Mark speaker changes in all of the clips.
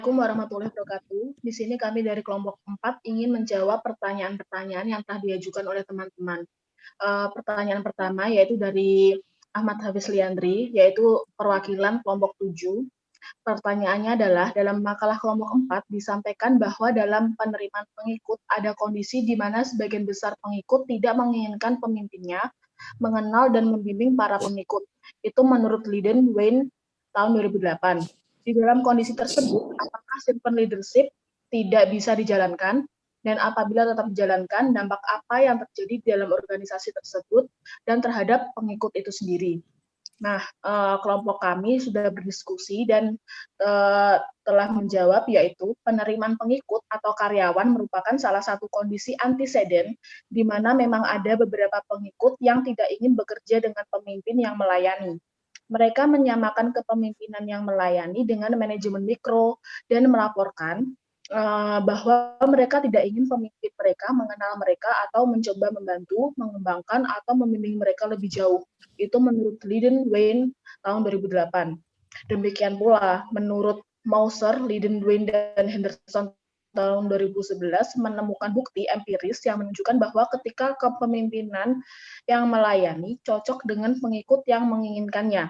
Speaker 1: Assalamualaikum warahmatullahi wabarakatuh. Di sini kami dari kelompok 4 ingin menjawab pertanyaan-pertanyaan yang telah diajukan oleh teman-teman. Pertanyaan pertama yaitu dari Ahmad Hafiz Liandri, yaitu perwakilan kelompok 7. Pertanyaannya adalah, dalam makalah kelompok 4 disampaikan bahwa dalam penerimaan pengikut ada kondisi di mana sebagian besar pengikut tidak menginginkan pemimpinnya mengenal dan membimbing para pengikut. Itu menurut Leiden Wayne tahun 2008. Di dalam kondisi tersebut, apakah servant leadership tidak bisa dijalankan? Dan apabila tetap dijalankan, dampak apa yang terjadi di dalam organisasi tersebut dan terhadap pengikut itu sendiri? Nah, kelompok kami sudah berdiskusi dan telah menjawab, yaitu penerimaan pengikut atau karyawan merupakan salah satu kondisi antiseden di mana memang ada beberapa pengikut yang tidak ingin bekerja dengan pemimpin yang melayani. Mereka menyamakan kepemimpinan yang melayani dengan manajemen mikro dan melaporkan bahwa mereka tidak ingin pemimpin mereka mengenal mereka atau mencoba membantu, mengembangkan, atau membimbing mereka lebih jauh. Itu menurut Leiden Wayne tahun 2008. Demikian pula menurut Mauser, Leiden Wayne, dan Henderson tahun 2011 menemukan bukti empiris yang menunjukkan bahwa ketika kepemimpinan yang melayani cocok dengan pengikut yang menginginkannya.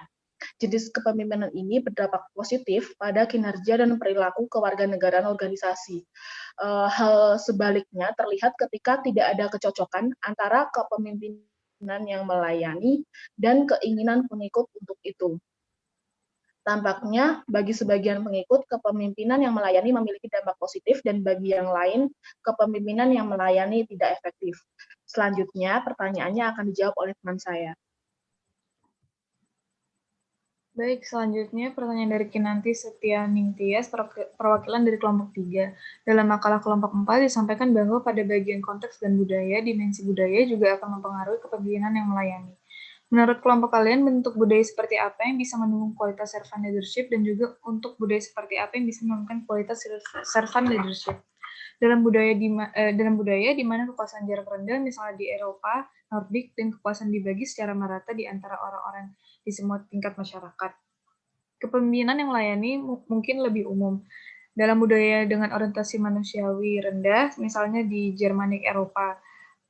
Speaker 1: Jenis kepemimpinan ini berdampak positif pada kinerja dan perilaku kewarganegaraan organisasi. Hal sebaliknya terlihat ketika tidak ada kecocokan antara kepemimpinan yang melayani dan keinginan pengikut untuk itu. Tampaknya bagi sebagian pengikut, kepemimpinan yang melayani memiliki dampak positif dan bagi yang lain, kepemimpinan yang melayani tidak efektif. Selanjutnya, pertanyaannya akan dijawab oleh teman saya.
Speaker 2: Baik, selanjutnya pertanyaan dari Kinanti Setianing Tias, perwakilan dari kelompok 3. Dalam makalah kelompok 4 disampaikan bahwa pada bagian konteks dan budaya, dimensi budaya juga akan mempengaruhi kepemimpinan yang melayani. Menurut kelompok kalian, bentuk budaya seperti apa yang bisa mendukung kualitas servant leadership dan juga untuk budaya seperti apa yang bisa menurunkan kualitas servant leadership? Dalam budaya di mana kekuasaan jarak rendah, misalnya di Eropa, Nordik, dan kekuasaan dibagi secara merata di antara orang-orang di semua tingkat masyarakat. Kepemimpinan yang melayani mungkin lebih umum. Dalam budaya dengan orientasi manusiawi rendah, misalnya di Germanik Eropa,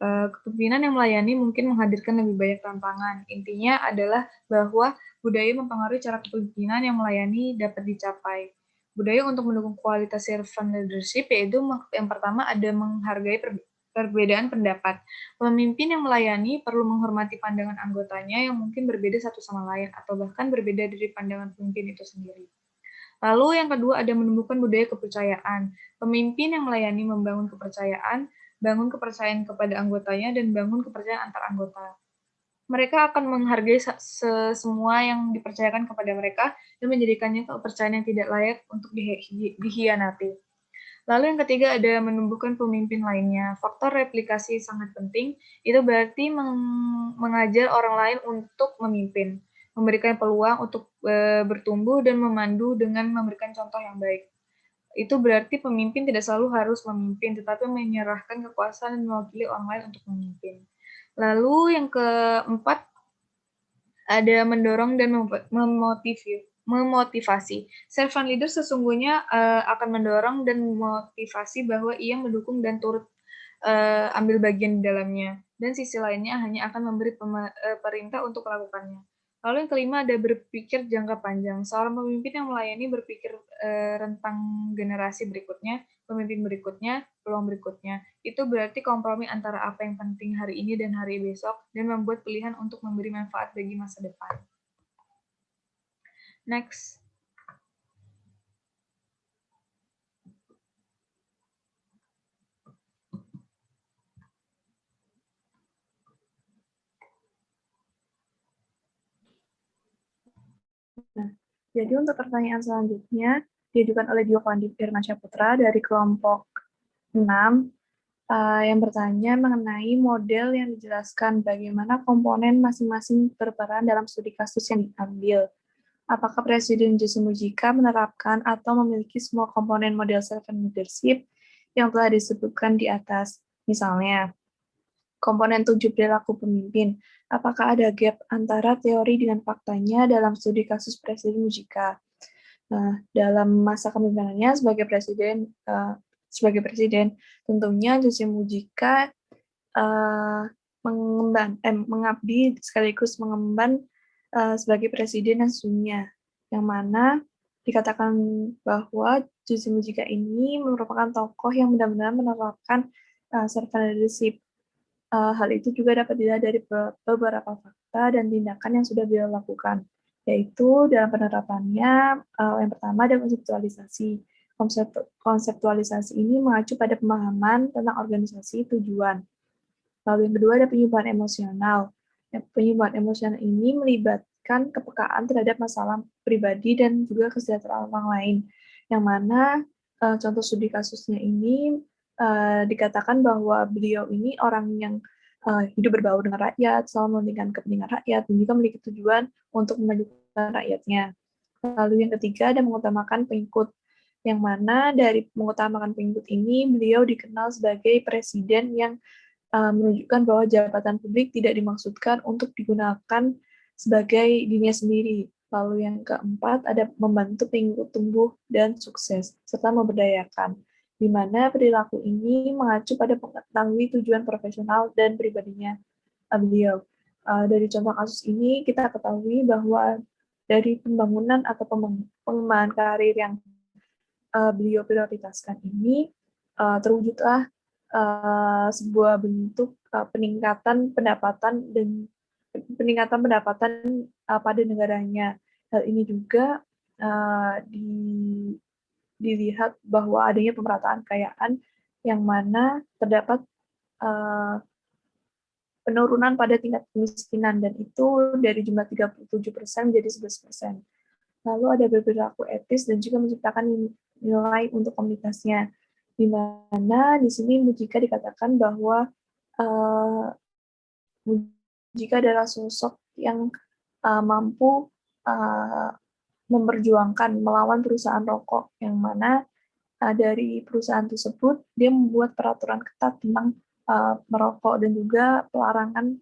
Speaker 2: kepemimpinan yang melayani mungkin menghadirkan lebih banyak tantangan. Intinya adalah bahwa budaya mempengaruhi cara kepemimpinan yang melayani dapat dicapai. Budaya untuk mendukung kualitas servant leadership yaitu yang pertama ada menghargai perbedaan pendapat. Pemimpin yang melayani perlu menghormati pandangan anggotanya yang mungkin berbeda satu sama lain atau bahkan berbeda dari pandangan pemimpin itu sendiri. Lalu yang kedua ada menumbuhkan budaya kepercayaan. Pemimpin yang melayani membangun kepercayaan, bangun kepercayaan kepada anggotanya, dan bangun kepercayaan antar anggota. Mereka akan menghargai semua yang dipercayakan kepada mereka dan menjadikannya kepercayaan yang tidak layak untuk dihianati. Lalu yang ketiga ada menumbuhkan pemimpin lainnya. Faktor replikasi sangat penting, itu berarti mengajar orang lain untuk memimpin, memberikan peluang untuk bertumbuh dan memandu dengan memberikan contoh yang baik. Itu berarti pemimpin tidak selalu harus memimpin, tetapi menyerahkan kekuasaan dan mewakili orang lain untuk memimpin. Lalu yang keempat, ada mendorong dan memotivasi. Servant leader sesungguhnya akan mendorong dan memotivasi bahwa ia mendukung dan turut ambil bagian di dalamnya. Dan sisi lainnya hanya akan memberi perintah untuk melakukannya. Lalu yang kelima ada berpikir jangka panjang. Seorang pemimpin yang melayani berpikir rentang generasi berikutnya, pemimpin berikutnya, peluang berikutnya. Itu berarti kompromi antara apa yang penting hari ini dan hari besok, dan membuat pilihan untuk memberi manfaat bagi masa depan. Next.
Speaker 3: Nah, jadi untuk pertanyaan selanjutnya diajukan oleh Dio Firmansyah Putra dari kelompok 6 yang bertanya mengenai model yang dijelaskan bagaimana komponen masing-masing berperan dalam studi kasus yang diambil. Apakah Presiden Jose Mujica menerapkan atau memiliki semua komponen model servant leadership yang telah disebutkan di atas? Misalnya, komponen 7 perilaku pemimpin. Apakah ada gap antara teori dengan faktanya dalam studi kasus Presiden Mujica? Nah, dalam masa kepemimpinannya sebagai presiden, tentunya Jose Mujica mengabdi sekaligus mengemban sebagai presiden yang sesungguhnya, yang mana dikatakan bahwa Jose Mujica ini merupakan tokoh yang benar-benar menerapkan servant leadership. Hal itu juga dapat dilihat dari beberapa fakta dan tindakan yang sudah beliau lakukan, yaitu dalam penerapannya, yang pertama ada konseptualisasi. Konseptualisasi ini mengacu pada pemahaman tentang organisasi tujuan. Lalu yang kedua ada penyuluhan emosional. Penyuluhan emosional ini melibatkan kepekaan terhadap masalah pribadi dan juga kesejahteraan orang lain, yang mana contoh studi kasusnya ini dikatakan bahwa beliau ini orang yang hidup berbaur dengan rakyat, selalu mementingkan kepentingan rakyat, dan juga memiliki tujuan untuk memajukan rakyatnya. Lalu yang ketiga ada mengutamakan pengikut, yang mana dari mengutamakan pengikut ini beliau dikenal sebagai presiden yang menunjukkan bahwa jabatan publik tidak dimaksudkan untuk digunakan sebagai dirinya sendiri. Lalu yang keempat ada membantu pengikut tumbuh dan sukses, serta memberdayakan, di mana perilaku ini mengacu pada mengetahui tujuan profesional dan pribadinya beliau. Dari contoh kasus ini kita ketahui bahwa dari pembangunan atau pengembangan karir yang beliau prioritaskan ini terwujudlah sebuah bentuk peningkatan pendapatan pada negaranya. Hal ini juga dilihat bahwa adanya pemerataan kekayaan yang mana terdapat penurunan pada tingkat kemiskinan, dan itu dari jumlah 37% menjadi 11%. Lalu ada berperilaku etis dan juga menciptakan nilai untuk komunitasnya, di mana di sini Mujica dikatakan bahwa Mujica adalah sosok yang mampu memperjuangkan melawan perusahaan rokok, yang mana dari perusahaan tersebut dia membuat peraturan ketat tentang merokok dan juga pelarangan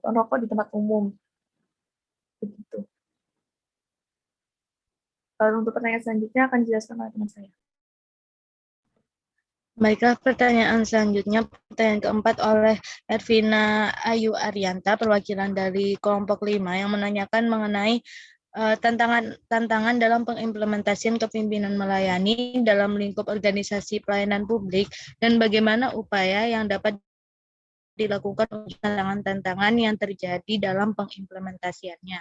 Speaker 3: merokok di tempat umum. Begitu. Untuk pertanyaan selanjutnya akan dijelaskan oleh teman saya.
Speaker 4: Baiklah, pertanyaan selanjutnya, pertanyaan keempat oleh Ervina Ayu Arianta, perwakilan dari kelompok 5, yang menanyakan mengenai tantangan dalam pengimplementasian kepemimpinan melayani dalam lingkup organisasi pelayanan publik dan bagaimana upaya yang dapat dilakukan untuk tantangan-tantangan yang terjadi dalam pengimplementasiannya.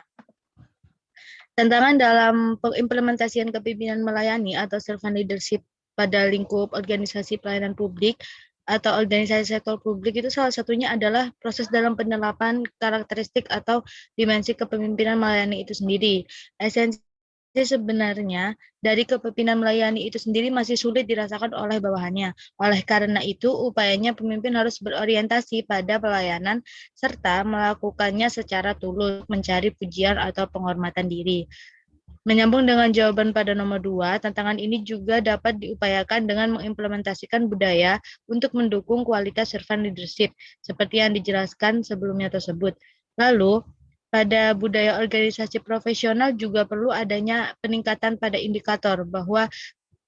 Speaker 4: Tantangan dalam pengimplementasian kepemimpinan melayani atau servant leadership pada lingkup organisasi pelayanan publik atau organisasi sektor publik itu salah satunya adalah proses dalam penerapan karakteristik atau dimensi kepemimpinan melayani itu sendiri. Esensi sebenarnya dari kepemimpinan melayani itu sendiri masih sulit dirasakan oleh bawahannya. Oleh karena itu, upayanya pemimpin harus berorientasi pada pelayanan serta melakukannya secara tulus, mencari pujian atau penghormatan diri. Menyambung dengan jawaban pada nomor 2, tantangan ini juga dapat diupayakan dengan mengimplementasikan budaya untuk mendukung kualitas servant leadership, seperti yang dijelaskan sebelumnya tersebut. Lalu, pada budaya organisasi profesional juga perlu adanya peningkatan pada indikator bahwa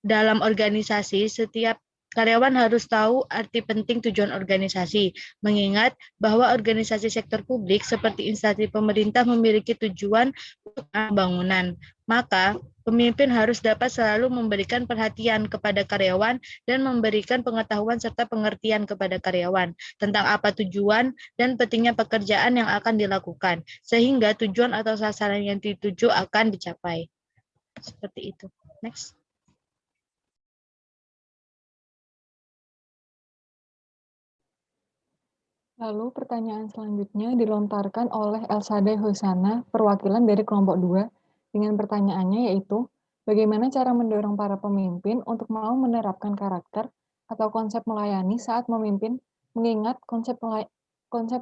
Speaker 4: dalam organisasi setiap karyawan harus tahu arti penting tujuan organisasi, mengingat bahwa organisasi sektor publik seperti instansi pemerintah memiliki tujuan untuk pembangunan. Maka, pemimpin harus dapat selalu memberikan perhatian kepada karyawan dan memberikan pengetahuan serta pengertian kepada karyawan tentang apa tujuan dan pentingnya pekerjaan yang akan dilakukan, sehingga tujuan atau sasaran yang dituju akan dicapai. Seperti itu. Next.
Speaker 2: Lalu pertanyaan selanjutnya dilontarkan oleh Elsade Hosana, perwakilan dari kelompok 2, dengan pertanyaannya yaitu, bagaimana cara mendorong para pemimpin untuk mau menerapkan karakter atau konsep melayani saat memimpin, mengingat konsep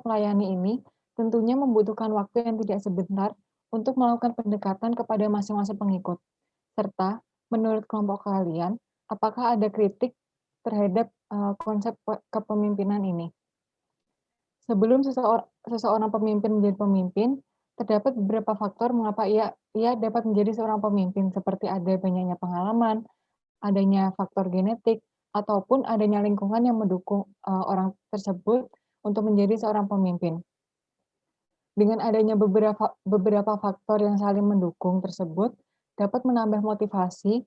Speaker 2: melayani ini tentunya membutuhkan waktu yang tidak sebentar untuk melakukan pendekatan kepada masing-masing pengikut. Serta, menurut kelompok kalian, apakah ada kritik terhadap konsep kepemimpinan ini? Sebelum seseorang pemimpin menjadi pemimpin, terdapat beberapa faktor mengapa ia
Speaker 5: ia dapat menjadi seorang pemimpin seperti ada banyaknya pengalaman, adanya faktor genetik, ataupun adanya lingkungan yang mendukung orang tersebut untuk menjadi seorang pemimpin. Dengan adanya beberapa faktor yang saling mendukung tersebut, dapat menambah motivasi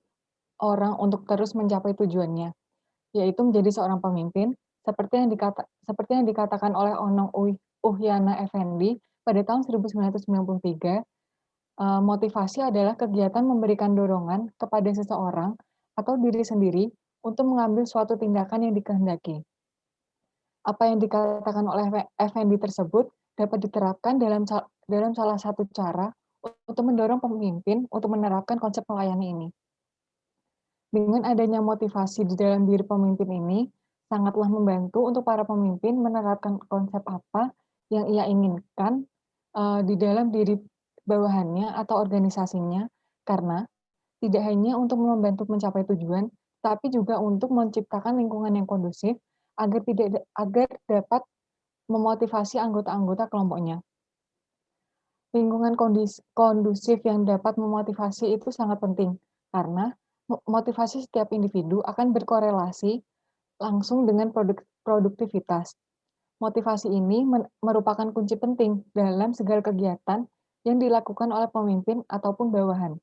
Speaker 5: orang untuk terus mencapai tujuannya, yaitu menjadi seorang pemimpin, seperti yang dikatakan oleh Onong Uhyana Effendi pada tahun 1993, motivasi adalah kegiatan memberikan dorongan kepada seseorang atau diri sendiri untuk mengambil suatu tindakan yang dikehendaki. Apa yang dikatakan oleh Effendi tersebut dapat diterapkan dalam salah satu cara untuk mendorong pemimpin untuk menerapkan konsep melayani ini. Dengan adanya motivasi di dalam diri pemimpin ini, sangatlah membantu untuk para pemimpin menerapkan konsep apa yang ia inginkan di dalam diri bawahannya atau organisasinya, karena tidak hanya untuk membantu mencapai tujuan, tapi juga untuk menciptakan lingkungan yang kondusif agar dapat memotivasi anggota-anggota kelompoknya. Lingkungan kondusif yang dapat memotivasi itu sangat penting, karena motivasi setiap individu akan berkorelasi langsung dengan produktivitas. Motivasi ini merupakan kunci penting dalam segala kegiatan yang dilakukan oleh pemimpin ataupun bawahan.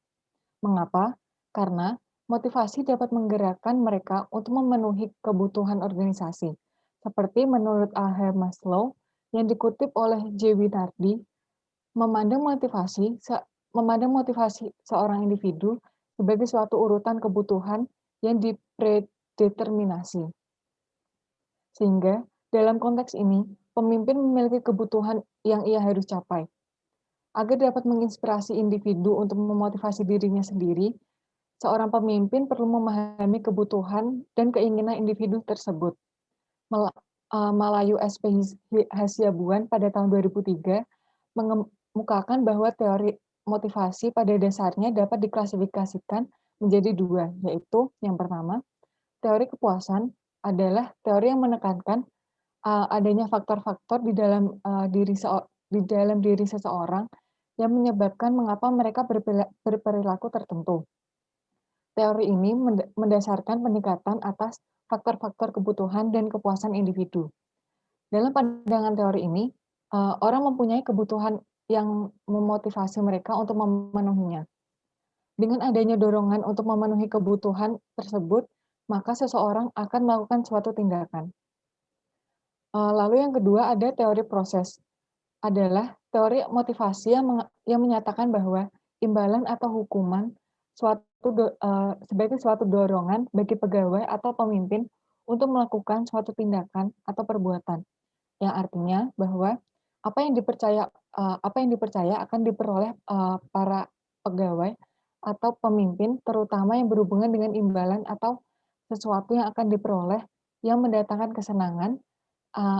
Speaker 5: Mengapa? Karena motivasi dapat menggerakkan mereka untuk memenuhi kebutuhan organisasi. Seperti menurut Abraham Maslow yang dikutip oleh J. Winardi, memandang motivasi seorang individu sebagai suatu urutan kebutuhan yang dipredeterminasi. Sehingga dalam konteks ini, pemimpin memiliki kebutuhan yang ia harus capai. Agar dapat menginspirasi individu untuk memotivasi dirinya sendiri, seorang pemimpin perlu memahami kebutuhan dan keinginan individu tersebut. Malayu SP Hasiabuan pada tahun 2003 mengemukakan bahwa teori motivasi pada dasarnya dapat diklasifikasikan menjadi dua, yaitu yang pertama, teori kepuasan adalah teori yang menekankan adanya faktor-faktor di dalam diri seseorang yang menyebabkan mengapa mereka berperilaku tertentu. Teori ini mendasarkan peningkatan atas faktor-faktor kebutuhan dan kepuasan individu. Dalam pandangan teori ini, orang mempunyai kebutuhan yang memotivasi mereka untuk memenuhinya. Dengan adanya dorongan untuk memenuhi kebutuhan tersebut, maka seseorang akan melakukan suatu tindakan. Lalu yang kedua ada teori proses. Adalah teori motivasi yang menyatakan bahwa imbalan atau hukuman sebagai suatu dorongan bagi pegawai atau pemimpin untuk melakukan suatu tindakan atau perbuatan, yang artinya bahwa apa yang dipercaya akan diperoleh para pegawai atau pemimpin, terutama yang berhubungan dengan imbalan atau sesuatu yang akan diperoleh yang mendatangkan kesenangan,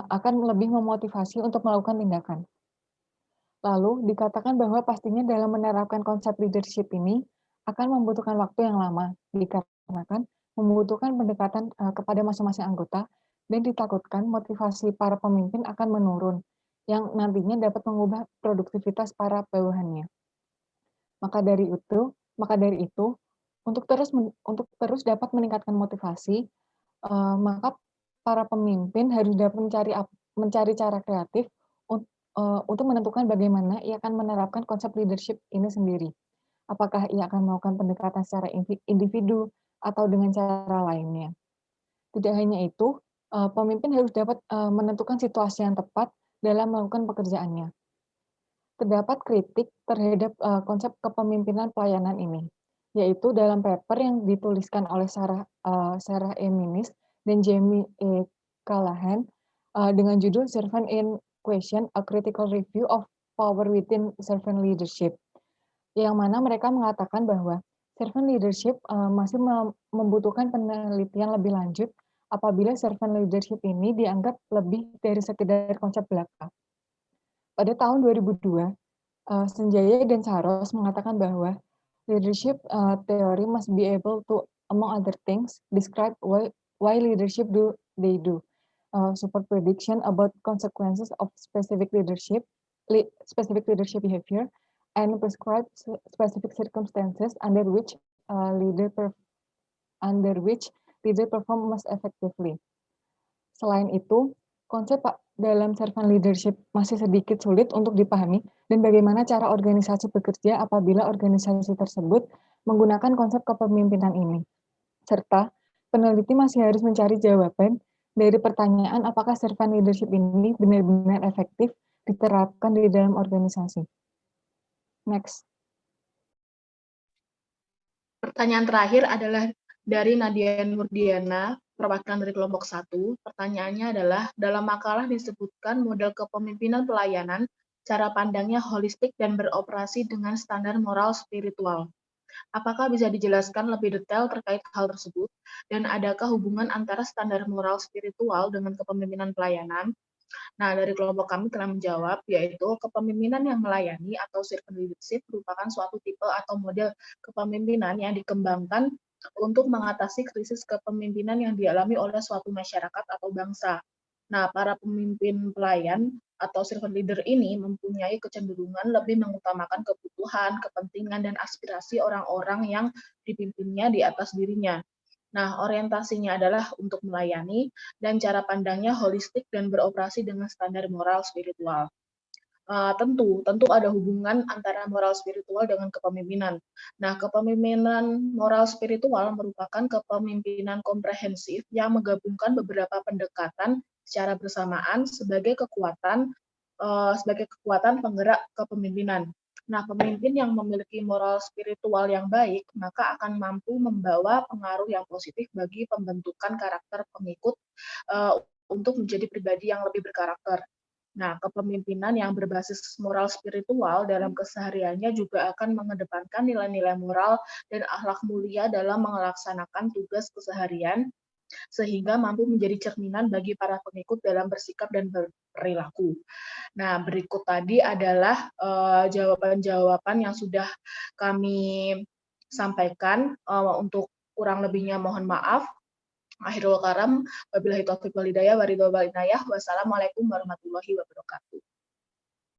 Speaker 5: akan lebih memotivasi untuk melakukan tindakan. Lalu, dikatakan bahwa pastinya dalam menerapkan konsep leadership ini akan membutuhkan waktu yang lama, dikarenakan membutuhkan pendekatan kepada masing-masing anggota, dan ditakutkan motivasi para pemimpin akan menurun, yang nantinya dapat mengubah produktivitas para bawahannya. Maka dari itu, untuk terus dapat meningkatkan motivasi, maka para pemimpin harus dapat mencari cara kreatif untuk menentukan bagaimana ia akan menerapkan konsep leadership ini sendiri. Apakah ia akan melakukan pendekatan secara individu atau dengan cara lainnya. Tidak hanya itu, pemimpin harus dapat menentukan situasi yang tepat dalam melakukan pekerjaannya. Terdapat kritik terhadap konsep kepemimpinan pelayanan ini, yaitu dalam paper yang dituliskan oleh Sarah E. Minis dan Jamie E. Callahan dengan judul Servant in Question, A Critical Review of Power Within Servant Leadership, yang mana mereka mengatakan bahwa servant leadership masih membutuhkan penelitian lebih lanjut apabila servant leadership ini dianggap lebih dari sekedar konsep belaka. Pada tahun 2002, Sanjaya dan Saros mengatakan bahwa leadership theory must be able to, among other things, describe why leadership they do, support prediction about consequences of specific leadership behavior, and prescribe specific circumstances under which leader perform most effectively. Selain itu, konsep dalam servant leadership masih sedikit sulit untuk dipahami dan bagaimana cara organisasi bekerja apabila organisasi tersebut menggunakan konsep kepemimpinan ini. Serta, peneliti masih harus mencari jawaban dari pertanyaan apakah servant leadership ini benar-benar efektif diterapkan di dalam organisasi. Next.
Speaker 1: Pertanyaan terakhir adalah dari Nadia Nurdiana, perwakilan dari kelompok 1. Pertanyaannya adalah, dalam makalah disebutkan model kepemimpinan pelayanan, cara pandangnya holistik dan beroperasi dengan standar moral spiritual. Apakah bisa dijelaskan lebih detail terkait hal tersebut? Dan adakah hubungan antara standar moral spiritual dengan kepemimpinan pelayanan? Nah, dari kelompok kami telah menjawab, yaitu kepemimpinan yang melayani atau servant leadership merupakan suatu tipe atau model kepemimpinan yang dikembangkan untuk mengatasi krisis kepemimpinan yang dialami oleh suatu masyarakat atau bangsa. Nah, para pemimpin pelayan atau servant leader ini mempunyai kecenderungan lebih mengutamakan kebutuhan, kepentingan, dan aspirasi orang-orang yang dipimpinnya di atas dirinya. Nah, orientasinya adalah untuk melayani dan cara pandangnya holistik dan beroperasi dengan standar moral spiritual. Tentu ada hubungan antara moral spiritual dengan kepemimpinan. Nah, kepemimpinan moral spiritual merupakan kepemimpinan komprehensif yang menggabungkan beberapa pendekatan secara bersamaan sebagai kekuatan penggerak kepemimpinan. Nah, pemimpin yang memiliki moral spiritual yang baik, maka akan mampu membawa pengaruh yang positif bagi pembentukan karakter pengikut untuk menjadi pribadi yang lebih berkarakter. Nah, kepemimpinan yang berbasis moral spiritual dalam kesehariannya juga akan mengedepankan nilai-nilai moral dan akhlak mulia dalam melaksanakan tugas keseharian, sehingga mampu menjadi cerminan bagi para pengikut dalam bersikap dan berperilaku. Nah, berikut tadi adalah jawaban-jawaban yang sudah kami sampaikan. Untuk kurang lebihnya mohon maaf. Akhirul kalam, wabillahi taufiq wal hidayah, waridho wal inayah. Wassalamualaikum warahmatullahi wabarakatuh.